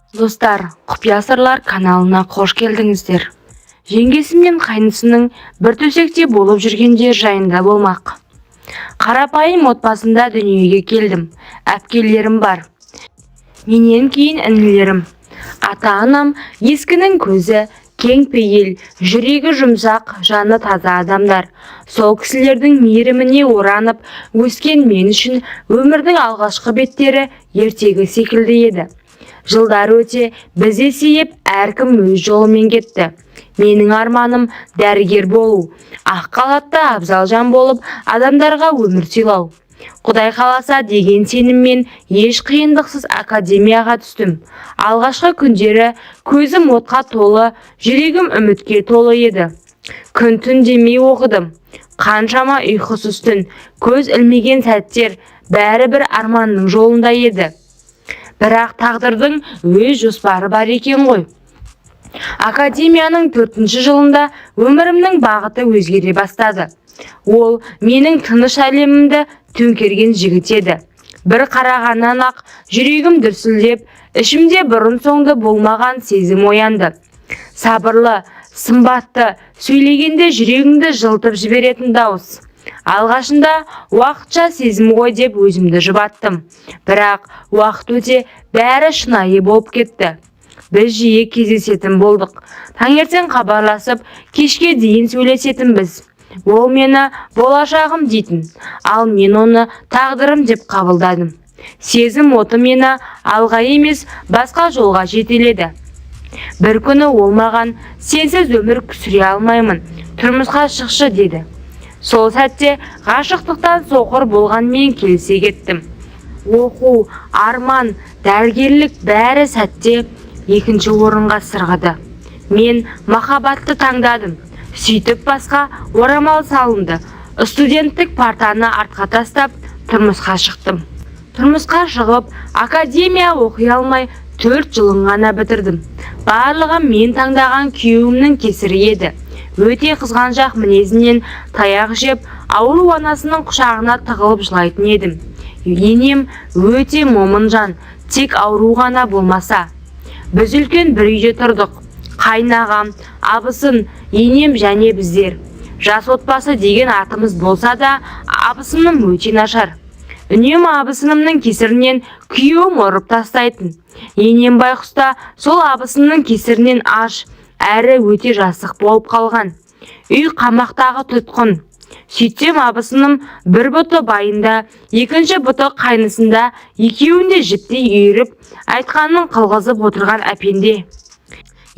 Достар, құпия сырлар каналына қош келдіңіздер. Жеңгесі мен қайнысының бір төсекте болып жүргендер жайында болмақ. Қарапайым отбасында дүниеге келдім. Әпкелерім бар. Менен кейін інілерім. Ата-анам ескінің көзі, кең пейіл, жүрегі жұмсақ, жаны таза адамдар. Сол кісілердің мейіріміне оранып өскен мен үшін өмірдің алғашқы беттері ертегі секілді еді. Жылдар өте біз есейіп, әркім өз жолымен кетті. Менің арманым дәрігер болу, ақ халатты абзал жан болып, адамдарға өмір сыйлау. Құдай қаласа деген сеніммен еш қиындықсыз академияға түстім. Алғашқы күндері көзім отқа толы, жүрегім үмітке толы еді. Күн-түн демей оқыдым. Қаншама ұйқысыз түн, көз ілмеген сәттер, бәрі бір арманның жолында еді. Бірақ тағдырдың өз жоспары бар екен ғой. Академияның 4-ші жылында өмірімнің бағыты өзгере бастады. Ол менің тыныш әлемімді төңкерген жігіт еді. Бір қарағаннан ақ жүрегім дүрсілдеп, ішімде бұрын соңды болмаған сезім оянды. Сабырлы, сымбатты, сөйлегенде жүрегіңді жылтып жіберетін дауыс. Алғашында уақытша сезім ғой деп өзімді жұбаттым. Бірақ уақыт өте бәрі шынайы болып кетті. Біз жиі кездесетін болдық. Таңертең хабарласып, кешке дейін сөйлесетінбіз. Ол мені болашағым дейтін, ал мен оны тағдырым деп қабылдадым. Сезім оты мені алға емес, басқа жолға жетеледі. Бір күні ол маған, сенсіз өмір сүре алмаймын, тұрмысқа шықшы деді. Сол сәтте ғашықтықтан соқыр болған мен келісе кеттім. Оқу, арман, дәрігерлік бәрі сәтте екінші орынға сырғыды. Мен махаббатты таңдадым. Сөйтіп басқа орамал салынды. Студенттік партаны артқа тастап, тұрмысқа шықтым. Тұрмысқа шығып, академия оқи алмай 4 жылын ғана бітірдім. Барлығы мен таңдаған күйеуімнің кесірі еді. Өте қызғаншақ мінезінен таяқ жеп, ауру анасының құшағына тығылып жылайтын едім. Енем өте момын жан, тек ауру ғана болмаса. Біз үлкен бір үйде тұрдық. Қайнағам, абысын, енем және біздер. Жас отбасы деген атымыз болса да, абысыным өте нашар. Үнемі абысынымның кесірінен күйеуім ұрып тастайтын. Енем байқұста сол абысынның кесірінен аш, әрі өте жасық болып қалған. Үй қамақтағы тұтқын. Сөйтсем абысыным бір бұты байында, екінші бұты қайнысында, екеуінде жіптей үйіріп, айтқанын қылғызып отырған әпенде.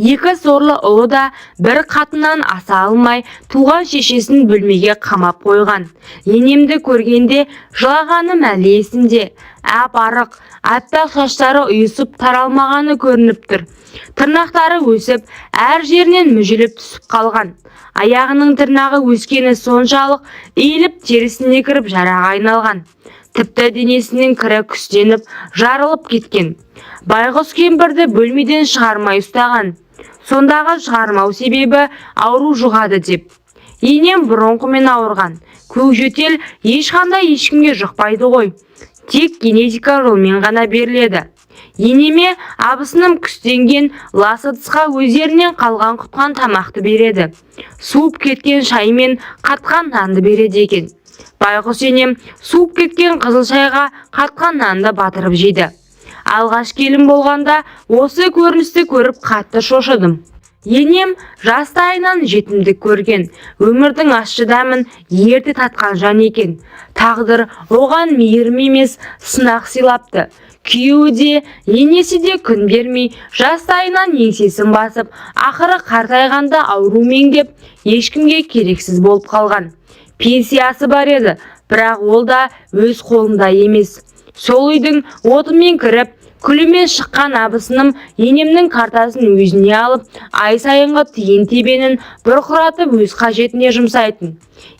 Екі сорлы ұлы да бір қатыннан аса алмай, туған шешесін бөлмеге қамап қойған. Енемді көргенде жылағаным әлі есімде. Әп-арық, аппақ шаштары ұйысып таралмағаны көрініп тұр. Тырнақтары өсіп, әр жерінен мүжіліп түсіп қалған. Аяғының тырнағы өскені соншалық, иіліп терісіне кіріп жараға айналған. Тіпті денесінің кірі күстеніп, жарылып кеткен. Байғұс кемпірді бөлмеден шығармай ұстаған. Сондағы шығармау себебі ауру жұғады деп. Енем бронхымен ауырған. Көкжөтел ешқандай ешкімге жұқпайды ғой. Тек генетика жолмен ғана беріледі. Енеме абысыным күстенген ласы тысқа өздерінен қалған құтқан тамақты береді. Суып кеткен шай мен қатқан нанды береді екен. Байғұс енем суып кеткен қызыл шайға қатқан нанды батырып жейді. Алғаш келін болғанда осы көріністі көріп қатты шошыдым. Енем жастайынан жетімдік көрген, өмірдің ащы дәмін ерте татқан жан екен. Тағдыр оған мейірім емес, сынақ сыйлапты. Күйеуі де, енесі де күн бермей, жастайынан еңсесін басып, ақыры қартайғанда ауру меңдеп, ешкімге керексіз болып қалған. Пенсиясы бар еді, бірақ ол да өз қолында емес. Сол үйдің отымен кіріп, күлімен шыққан абысыным енемнің картасын өзіне алып, ай сайынғы тиын тебенін бұрқыратып өз қажетіне жұмсайтын.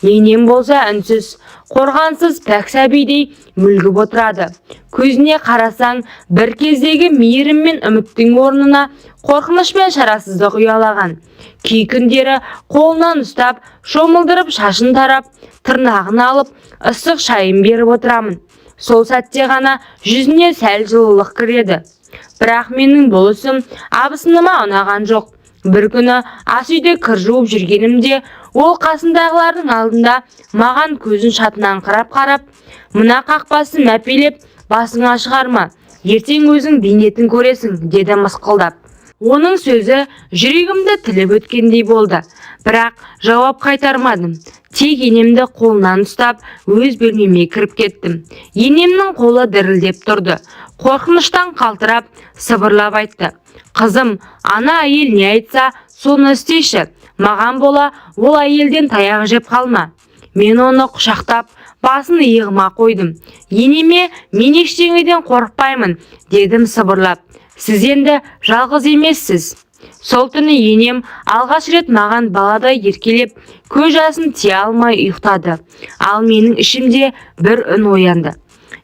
Енем болса үнсіз, қорғансыз пәк сәбидей мүлгіп отырады. Көзіне қарасаң, бір кездегі мейірім мен үміттің орнына қорқыныш пен шарасыздық ұялаған. Кей күндері қолынан ұстап, шомылдырып шашын тарап, тырнағын алып, ыстық шайын беріп отырамын. Сол сәтте ғана жүзіне сәл жылылық кіреді. Бірақ менің бұл ісім абысыныма ұнаған жоқ. Бір күні ас үйде кір жуып жүргенімде ол қасындағылардың алдында маған көзін шатынаңқырап қарап, мына қақпасын мәпелеп басыңа шығарма, ертең өзің бейнетін көресің, деді мысқылдап. Оның сөзі жүрегімді тіліп өткендей болды, бірақ жауап қайтармадым. Тек енемді қолынан ұстап, өз бөлмеме кіріп кеттім. Енемнің қолы дірілдеп тұрды. Қорқыныштан қалтырап, сыбырлап айтты: «Қызым, ана әйел не айтса, соны істеші. Маған бола, ол әйелден таяқ жеп қалма». Мен оны құшақтап, басын иығыма қойдым. «Енеме, мен ештеңеден қорықпаймын», дедім сыбырлап. «Сіз енді жалғыз емессіз». Сол түні енем алғаш рет маған баладай еркелеп, көз жасын тие алмай ұйықтады. Ал менің ішімде бір үн оянды: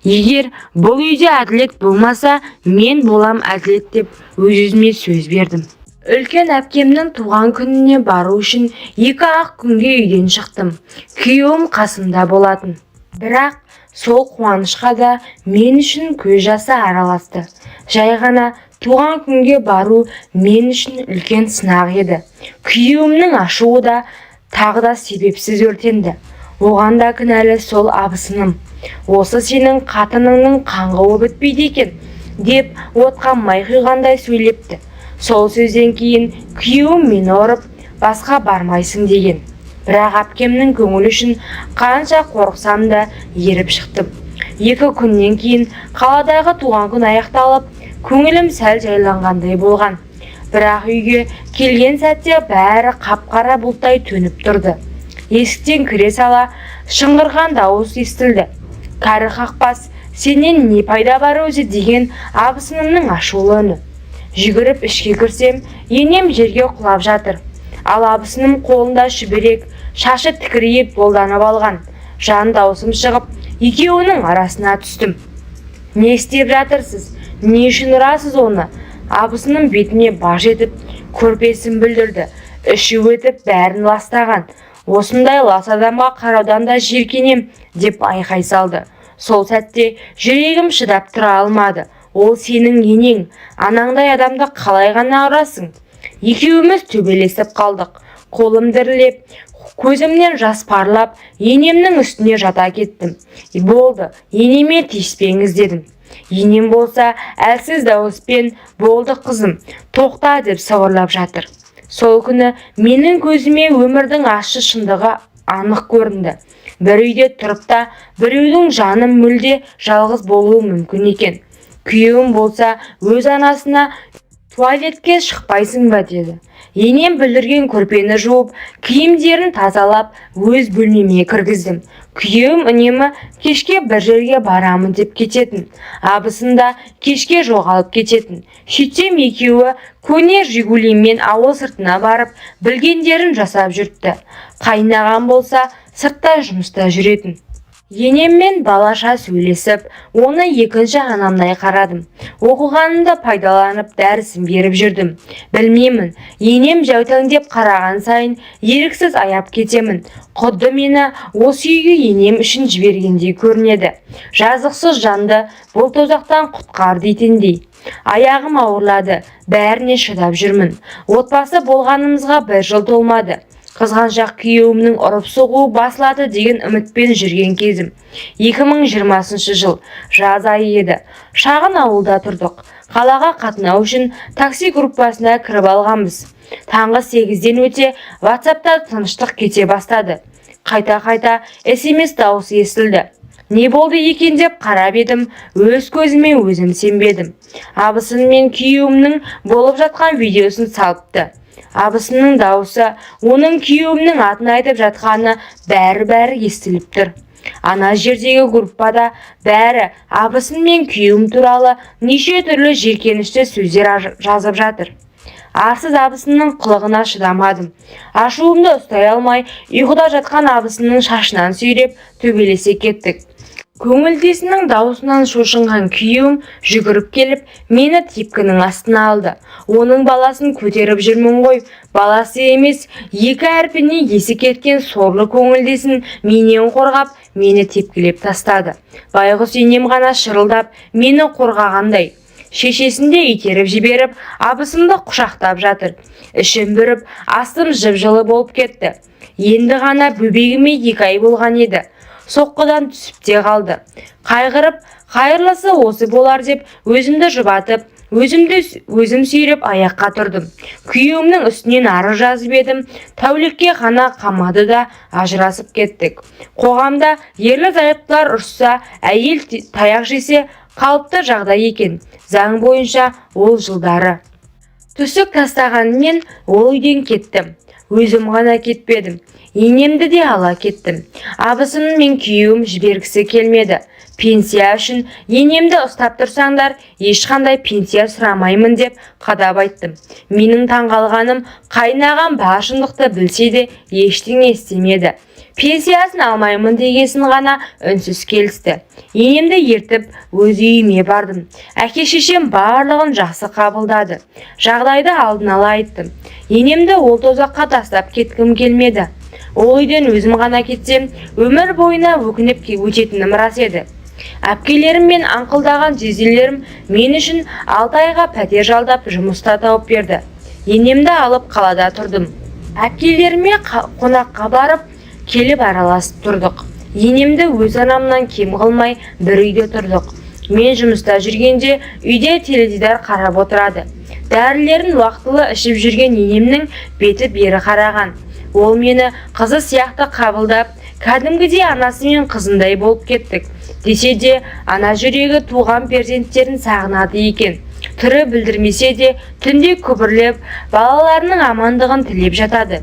егер бұл үйде әділет болмаса, мен болам әділет, деп өз-өзіме сөз бердім. Үлкен әпкемнің туған күніне бару үшін 2-ақ күнге үйден шықтым. Күйеуім қасымда болатын. Бірақ сол қуанышқа да мен үшін көз жасы араласты. Жай ғана туған күнге бару мен үшін үлкен сынақ еді. Күйеуімнің ашуы да тағы да себепсіз өртенді. Оған да кінәлі сол абысыным. «Осы сенің қатыныңның қаңғуы бітпейді екен», деп отқа май құйғандай сөйлепті. Сол сөзден кейін күйеуім мені ұрып, «Басқа бармайсың» деген. Бірақ әпкемнің көңілі үшін қанша қорықсам да еріп шықтым. 2 күннен кейін қаладағы туған күн аяқталып, көңілім сәл жайланғандай болған. Бірақ үйге келген сәтте бәрі қап-қара бұлттай төніп тұрды. Есіктен кіре сала шыңғырған дауыс естілді. «Кәрі қақпас, сенен не пайда бар өзі?» деген абысынымның ашулы үні. Жүгіріп ішке кірсем, енем жерге құлап жатыр. Ал абысыным қолында шүберек, шашы тікірейіп болданып алған. Жан даусым шығып, екеуінің арасына түстім. «Не істеп жатырсыз? Не үшін ұрасыз оны?» Абысыным бетіме баж етіп, көрпесін бүлдірді. Іші өтіп бәрін ластаған. «Осындай лас адамға қараудан да жиіркенем», деп айқай салды. Сол сәтте жүрегім шыдап тұра алмады. «Ол сенің енең, анаңдай адамды қалай ғана ұрасың?» Екеуіміз төбелесіп қалдық. Қолым дірілеп, көзімнен жас парлап, енемнің үстіне жата кеттім. «Болды, енеме тиіспеңіз», дедім. Енем болса әлсіз дауыспен: «Болды қызым, тоқта», деп сыбырлап жатыр. Сол күні менің көзіме өмірдің ащы шындығы анық көрінді. Бір үйде тұрып та біреудің жаным мүлде жалғыз болуы мүмкін екен. Күйеуім болса өз анасына: «Туалетке шықпайсың ба?» деді. Енем бүлдірген көрпені жуып, киімдерін тазалап, өз бөлмеме кіргіздім. Күйеуім үнемі кешке бір жерге барамын деп кететін. Абысында кешке жоғалып кететін. Сөйтсем екеуі көне «Жигулимен» ауыл сыртына барып, білгендерін жасап жүртті. Қайнаған болса сыртта жұмыста жүретін. Енеммен балаша сөйлесіп, оны екінші анамдай қарадым. Оқығанымды пайдаланып дәрісін беріп жүрдім. Білмеймін, енем жәутеңдеп қараған сайын еріксіз аяп кетемін. Құдды мені осы үйге енем үшін жібергендей көрінеді. Жазықсыз жанды бұл тозақтан құтқар дейтіндей. Аяғым ауырлады, бәріне шыдап жүрмін. Отбасы болғанымызға 1 жыл толмады. Қызғаншақ күйеуімнің ұрып соғуы басылады деген үмітпен жүрген кезім. 2020 жыл, жаз айы еді. Шағын ауылда тұрдық. Қалаға қатынау үшін такси группасына кіріп алғанбыз. Таңғы 8-ден өте WhatsApp'та тыныштық кете бастады. Қайта-қайта SMS дауысы естілді. Не болды екен деп қарап едім, өз көзіме өзім сенбедім. Абысын мен күйеуімнің болып жатқан видеосын салыпты. Абысының дауысы, оның күйеуімнің атын айтып жатқаны бәрі естіліп тұр. Ана жердегі группада бәрі абысын мен күйеуім туралы неше түрлі жеркенішті сөздер жазып жатыр. Арсыз абысының қылығына шыдамадым. Ашуымды ұстай алмай, ұйқыда жатқан абысының шашынан сүйреп төбелесе кеттік. Көңілдесінің даусынан шошынған күйеуім жүгіріп келіп, мені тепкінің астына алды. Оның баласын көтеріп жүрмін ғой, баласы емес, 2 әрпіне есі кеткен сорлы көңілдесін менен қорғап, мені тепкілеп тастады. Байғұс енем ғана шырылдап, мені қорғағандай. Шешесінде итеріп жіберіп, абысымды құшақтап жатыр. Ішім бүріп, астым жып-жылы болып кетті. Енді ғана бөбегіме 2 ай болған еді. Соққыдан түсіп те қалды. Қайғырып, қайырлысы осы болар деп өзімді жұбатып, өзім сүйреп аяққа тұрдым. Күйеуімнің үстінен арыз жазып едім. Тәулікке ғана қамады да ажырасып кеттік. Қоғамда ерлі-зайыптылар ұрысса, әйел таяқ жесе қалыпты жағдай екен. Заң бойынша ол жылдары. Түсік тастағанмен ол үйден кеттім. Өзім ғана кетпедім. Енемді де ала кеттім. Абысымның мен күйеуім жібергісі келмеді. Пенсия үшін енемді ұстап тұрсаңдар, ешқандай пенсия сұрамаймын деп қадап айттым. Менің таңғалғаным, қайнағам бар шындықты білсе де ештеңе істемеді. Пенсиясын алмаймын дегесін ғана үнсіз келісті. Енемді ертіп өз үйіме бардым. Әке-шешем барлығын жақсы қабылдады. Жағдайды алдын ала айттым. Енемді ол тозаққа тастап кеткім келмеді. Ол үйден өзім ғана кетсем, өмір бойына өкініп өтетінім рас еді. Әпкелерім мен аңқылдаған жезделерім мен үшін 6 айға пәтер жалдап жұмыста тауып берді. Енемді алып қалада тұрдым. Әпкелеріме қонаққа барып, келіп араласып тұрдық. Енемді өз анамнан кем қылмай бір үйде тұрдық. Мен жұмыста жүргенде үйде теледидар қарап отырады. Дәрілерін уақытылы ішіп жүрген енемнің беті бері қараған. Ол мені қызы сияқты қабылдап, кәдімгідей анасы мен қызындай болып кеттік. Десе де, ана жүрегі туған перзенттерін сағынады екен. Түрі білдірмесе де, түнде күбірлеп, балаларының амандығын тілеп жатады.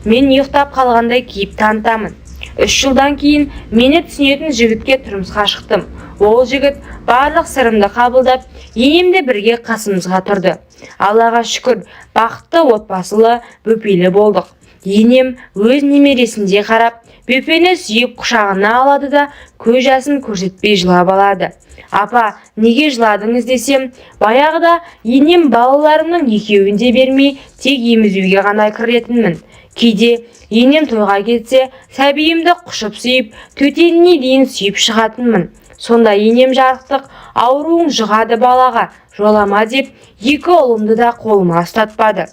Мен ұйықтап қалғандай кейіп танытамын. 3 жылдан кейін мені түсінетін жігітке тұрмысқа шықтым. Ол жігіт барлық сырымды қабылдап, енемді бірге қасымызға тұрды. Аллаға шүкір, бақытты отбасылы, бөпелі болдық. Енем өз немересінде қарап, бөпені сүйіп құшағына алады да, көз жасын көрсетпей жылап алады. Апа, неге жыладыңыз десем, баяғыда енем балаларымның екеуін бермей, тек емізуге ғана кіретінмін. Кейде енем тойға кетсе, сәбиімді құшып сүйіп, төтеніне дейін сүйіп шығатынмын. Сонда енем жарықтық, ауруың жұғады балаға, жолама деп, 2 ұлымды да қолыма ұстатпады.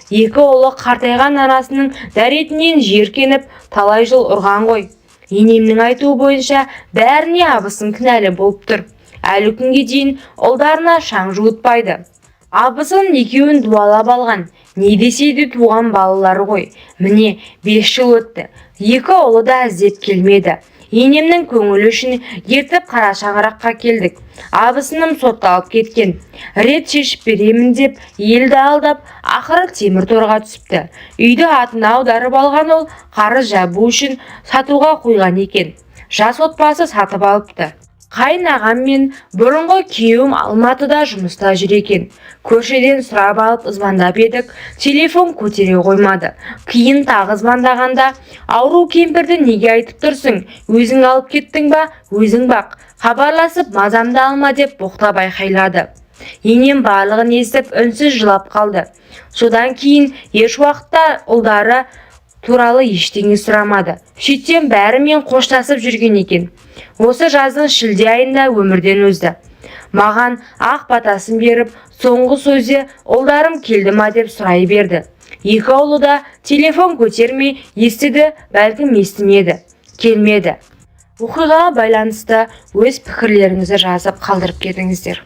2 ұлы қартайған анасының дәретінен жиіркеніп, талай жыл ұрған ғой. Енемнің айтуы бойынша бәріне абысын кінәлі болып тұр. Әлі күнге дейін ұлдарына шаң жуытпайды. Абысын екеуін дуалап алған, не десейді туған балалары ғой. Міне 5 жыл өтті. 2 ұлы да іздеп келмеді. Енемнің көңілі үшін ертіп қара шаңыраққа келдік. Абысыным сотталып кеткен. Рет шешіп беремін деп, елді алдап, ақыры темір торға түсіпті. Үйді атына аударып алған ол қарыз жабу үшін сатуға қойған екен. Жас отбасы сатып алыпты. Қайнағам мен бұрынғы күйеуім Алматыда жұмыста жүр екен. Көршіден сұрап алып звондап едік, телефон көтере қоймады. Кейін тағы звондағанда, ауру кемпірді неге айтып тұрсың? Өзің алып кеттің ба? Өзің бақ. Хабарласып мазамды алма деп боқтап айқайлады. Енем барлығын естіп үнсіз жылап қалды. Содан кейін еш уақытта ұлдары туралы ештеңе сұрамады. Сөйтсем бәрімен қоштасып жүрген екен. Осы жаздың шілде айында өмірден өзді. Маған ақ батасын беріп, соңғы сөзде ұлдарым келді ма деп сұрай берді. 2 ұлы да телефон көтермей естіді, бәлкім естімеді, келмеді. Оқиғаға байланысты өз пікірлеріңізді жазып қалдырып кетіңіздер.